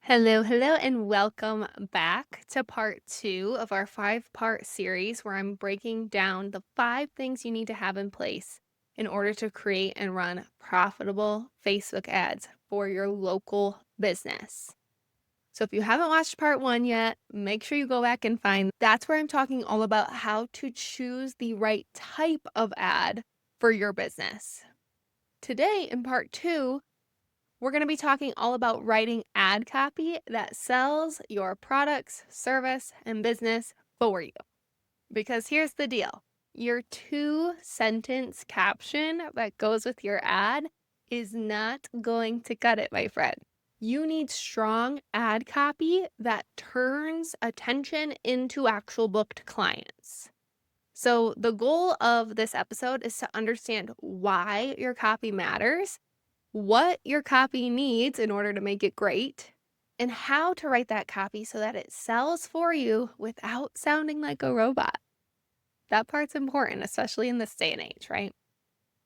Hello, hello, and welcome back to part two of our five-part series where I'm breaking down the 5 things you need to have in place in order to create and run profitable Facebook ads for your local business. So if you haven't watched part one yet, make sure you go back and find. That's where I'm talking all about how to choose the right type of ad for your business. Today in part two, we're going to be talking all about writing ad copy that sells your products, service, and business for you. Because here's the deal. Your 2-sentence caption that goes with your ad is not going to cut it, my friend. You need strong ad copy that turns attention into actual booked clients. So the goal of this episode is to understand why your copy matters, what your copy needs in order to make it great, and how to write that copy so that it sells for you without sounding like a robot. That part's important, especially in this day and age, right?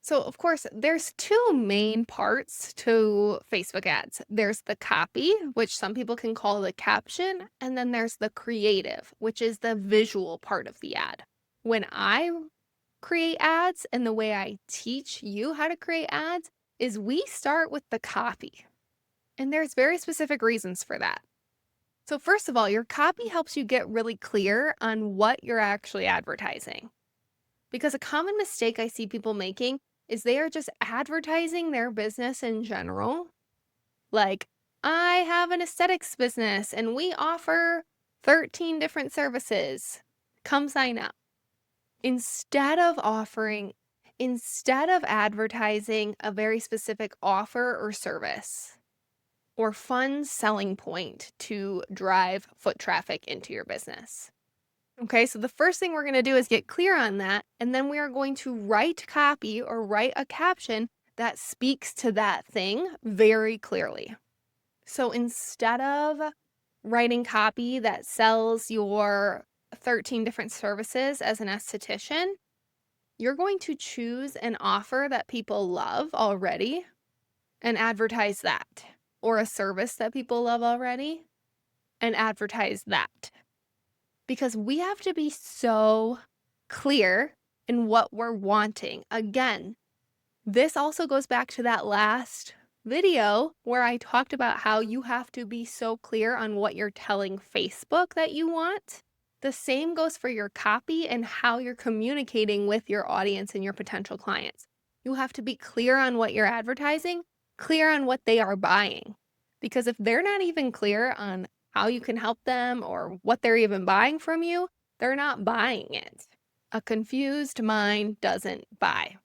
So, of course, there's 2 main parts to Facebook ads. There's the copy, which some people can call the caption, and then there's the creative, which is the visual part of the ad. When I create ads and the way I teach you how to create ads is we start with the copy. And there's very specific reasons for that. So first of all, your copy helps you get really clear on what you're actually advertising. Because a common mistake I see people making is they are just advertising their business in general. Like, I have an aesthetics business and we offer 13 different services. Come sign up. Instead of advertising a very specific offer or service or fun selling point to drive foot traffic into your business. Okay, so the first thing we're going to do is get clear on that, and then we are going to write copy or write a caption that speaks to that thing very clearly. So instead of writing copy that sells your 13 different services as an esthetician, you're going to choose an offer that people love already and advertise that, or a service that people love already and advertise that. Because we have to be so clear in what we're wanting. Again, this also goes back to that last video where I talked about how you have to be so clear on what you're telling Facebook that you want. The same goes for your copy and how you're communicating with your audience and your potential clients. You have to be clear on what you're advertising, clear on what they are buying. Because if they're not even clear on how you can help them or what they're even buying from you, they're not buying it. A confused mind doesn't buy.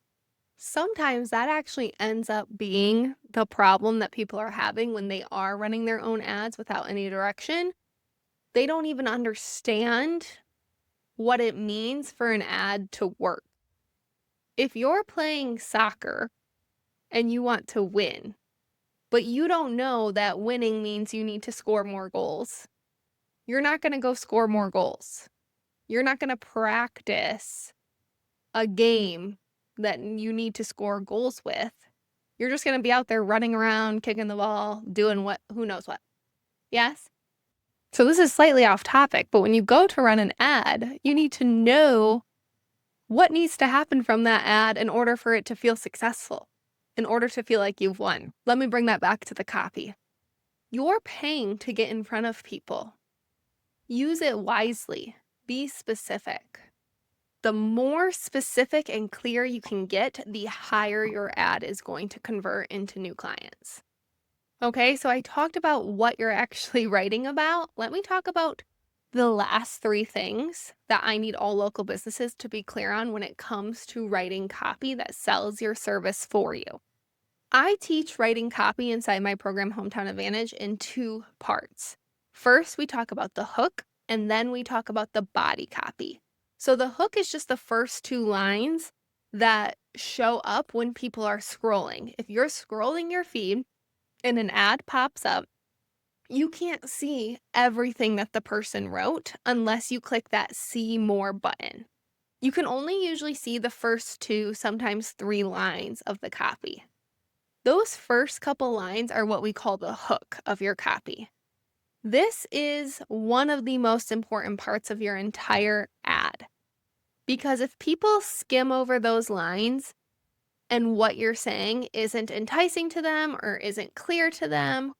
Sometimes that actually ends up being the problem that people are having when they are running their own ads without any direction. They don't even understand what it means for an ad to work. If you're playing soccer and you want to win, but you don't know that winning means you need to score more goals, you're not going to go score more goals. You're not going to practice a game that you need to score goals with. You're just going to be out there running around, kicking the ball, doing who knows what. Yes? So this is slightly off topic, but when you go to run an ad, you need to know what needs to happen from that ad in order for it to feel successful, in order to feel like you've won. Let me bring that back to the copy. You're paying to get in front of people. Use it wisely. Be specific. The more specific and clear you can get, the higher your ad is going to convert into new clients. Okay, so I talked about what you're actually writing about. Let me talk about the last 3 things that I need all local businesses to be clear on when it comes to writing copy that sells your service for you. I teach writing copy inside my program Hometown Advantage in 2 parts. First, we talk about the hook, and then we talk about the body copy. So the hook is just the first 2 lines that show up when people are scrolling. If you're scrolling your feed and an ad pops up, you can't see everything that the person wrote unless you click that see more button. You can only usually see the first 2, sometimes 3 lines of the copy. Those first couple lines are what we call the hook of your copy. This is one of the most important parts of your entire ad. Because if people skim over those lines and what you're saying isn't enticing to them or isn't clear to them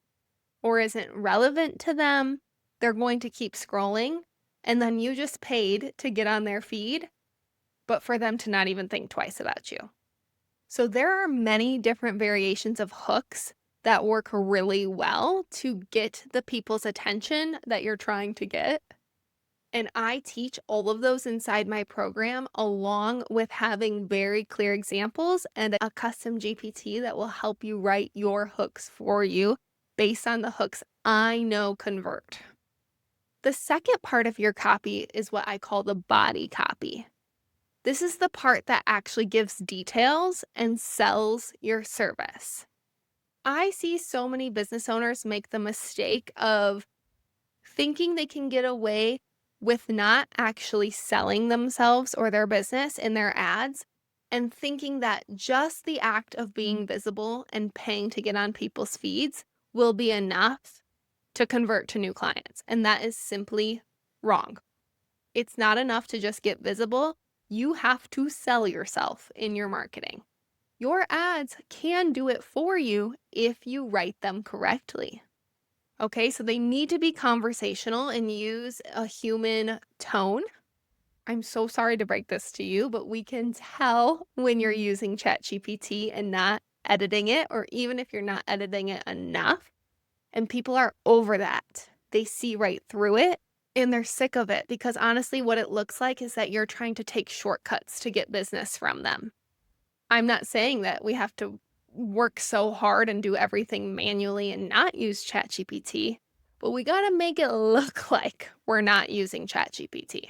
or isn't relevant to them, they're going to keep scrolling, and then you just paid to get on their feed, but for them to not even think twice about you. So there are many different variations of hooks that work really well to get the people's attention that you're trying to get. And I teach all of those inside my program, along with having very clear examples and a custom GPT that will help you write your hooks for you based on the hooks I know convert. The second part of your copy is what I call the body copy. This is the part that actually gives details and sells your service. I see so many business owners make the mistake of thinking they can get away with not actually selling themselves or their business in their ads, and thinking that just the act of being visible and paying to get on people's feeds will be enough to convert to new clients. And that is simply wrong. It's not enough to just get visible. You have to sell yourself in your marketing. Your ads can do it for you if you write them correctly. Okay, so they need to be conversational and use a human tone. I'm so sorry to break this to you, but we can tell when you're using ChatGPT and not editing it, or even if you're not editing it enough. And people are over that. They see right through it and they're sick of it, because honestly, what it looks like is that you're trying to take shortcuts to get business from them. I'm not saying that we have to work so hard and do everything manually and not use ChatGPT, but we got to make it look like we're not using ChatGPT.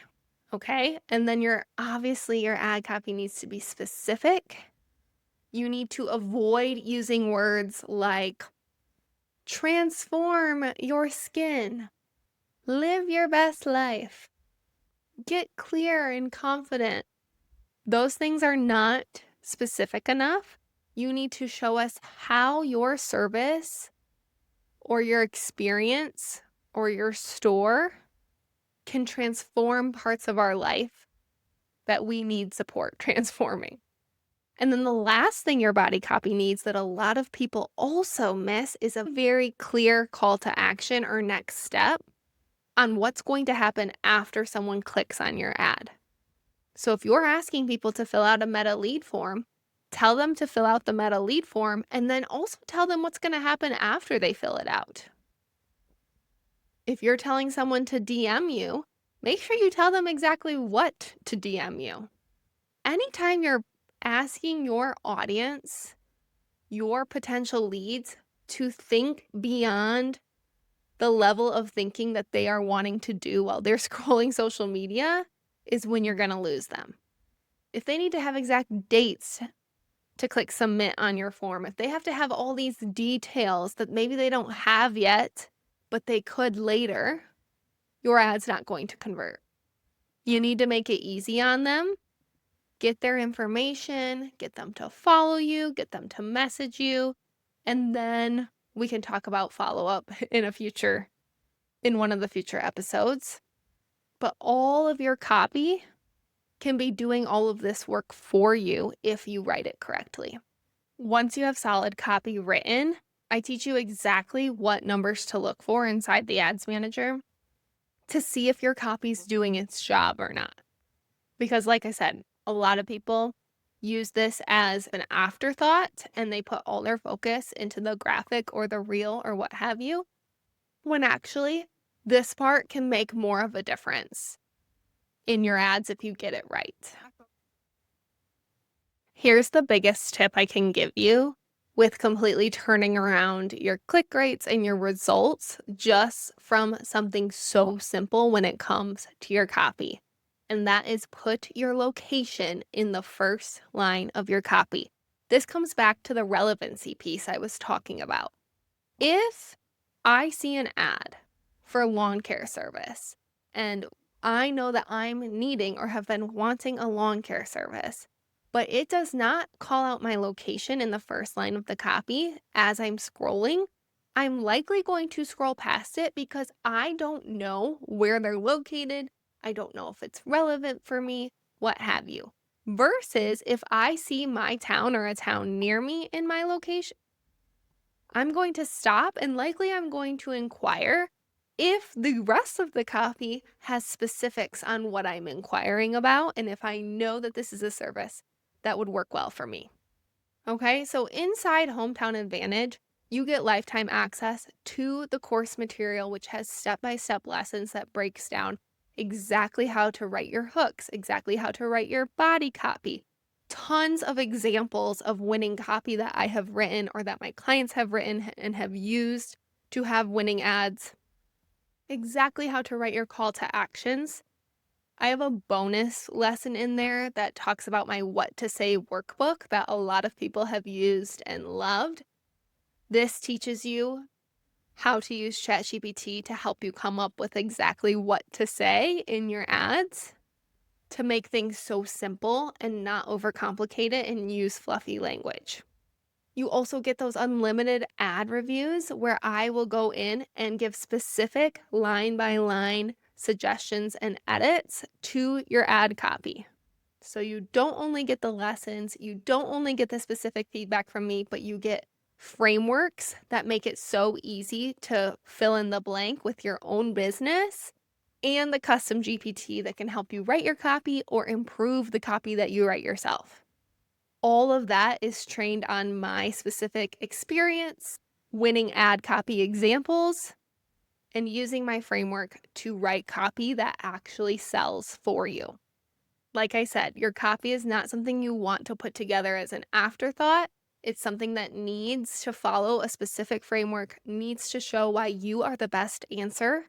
Okay? And then your ad copy needs to be specific. You need to avoid using words like transform your skin, live your best life, get clear and confident. Those things are not specific enough. You need to show us how your service or your experience or your store can transform parts of our life that we need support transforming. And then the last thing your body copy needs that a lot of people also miss is a very clear call to action or next step on what's going to happen after someone clicks on your ad. So if you're asking people to fill out a meta lead form, tell them to fill out the meta lead form, and then also tell them what's going to happen after they fill it out. If you're telling someone to DM you, make sure you tell them exactly what to DM you. Anytime you're asking your audience, your potential leads, to think beyond the level of thinking that they are wanting to do while they're scrolling social media, is when you're going to lose them. If they need to have exact dates to click submit on your form, if they have to have all these details that maybe they don't have yet, but they could later, your ad's not going to convert. You need to make it easy on them. Get their information, get them to follow you, get them to message you, and then we can talk about follow-up in one of the future episodes. But all of your copy can be doing all of this work for you if you write it correctly. Once you have solid copy written, I teach you exactly what numbers to look for inside the Ads Manager to see if your copy's doing its job or not. Because like I said, a lot of people use this as an afterthought and they put all their focus into the graphic or the reel or what have you, when actually this part can make more of a difference in your ads if you get it right. Here's the biggest tip I can give you with completely turning around your click rates and your results just from something so simple when it comes to your copy. And that is put your location in the first line of your copy. This comes back to the relevancy piece I was talking about. If I see an ad for lawn care service and I know that I'm needing or have been wanting a lawn care service, but it does not call out my location in the first line of the copy as I'm scrolling, I'm likely going to scroll past it because I don't know where they're located. I don't know if it's relevant for me, what have you. Versus if I see my town or a town near me in my location, I'm going to stop and likely I'm going to inquire if the rest of the copy has specifics on what I'm inquiring about and if I know that this is a service that would work well for me. Okay, so inside Hometown Advantage, you get lifetime access to the course material, which has step-by-step lessons that breaks down exactly how to write your hooks, exactly how to write your body copy. Tons of examples of winning copy that I have written or that my clients have written and have used to have winning ads. Exactly how to write your call to actions. I have a bonus lesson in there that talks about my what to say workbook that a lot of people have used and loved. This teaches you how to use ChatGPT to help you come up with exactly what to say in your ads to make things so simple and not overcomplicate it and use fluffy language. You also get those unlimited ad reviews where I will go in and give specific line by line suggestions and edits to your ad copy. So you don't only get the lessons, you don't only get the specific feedback from me, but you get frameworks that make it so easy to fill in the blank with your own business and the custom GPT that can help you write your copy or improve the copy that you write yourself. All of that is trained on my specific experience, winning ad copy examples, and using my framework to write copy that actually sells for you. Like I said, your copy is not something you want to put together as an afterthought. It's something that needs to follow a specific framework, needs to show why you are the best answer,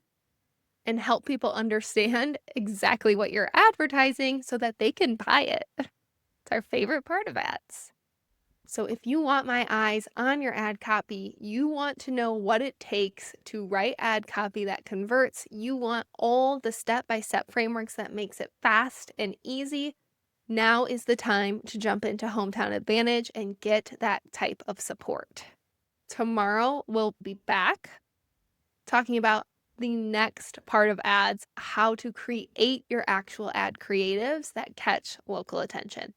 and help people understand exactly what you're advertising so that they can buy it. It's our favorite part of ads. So if you want my eyes on your ad copy, you want to know what it takes to write ad copy that converts, you want all the step-by-step frameworks that makes it fast and easy, now is the time to jump into Hometown Advantage and get that type of support. Tomorrow we'll be back talking about the next part of ads, how to create your actual ad creatives that catch local attention.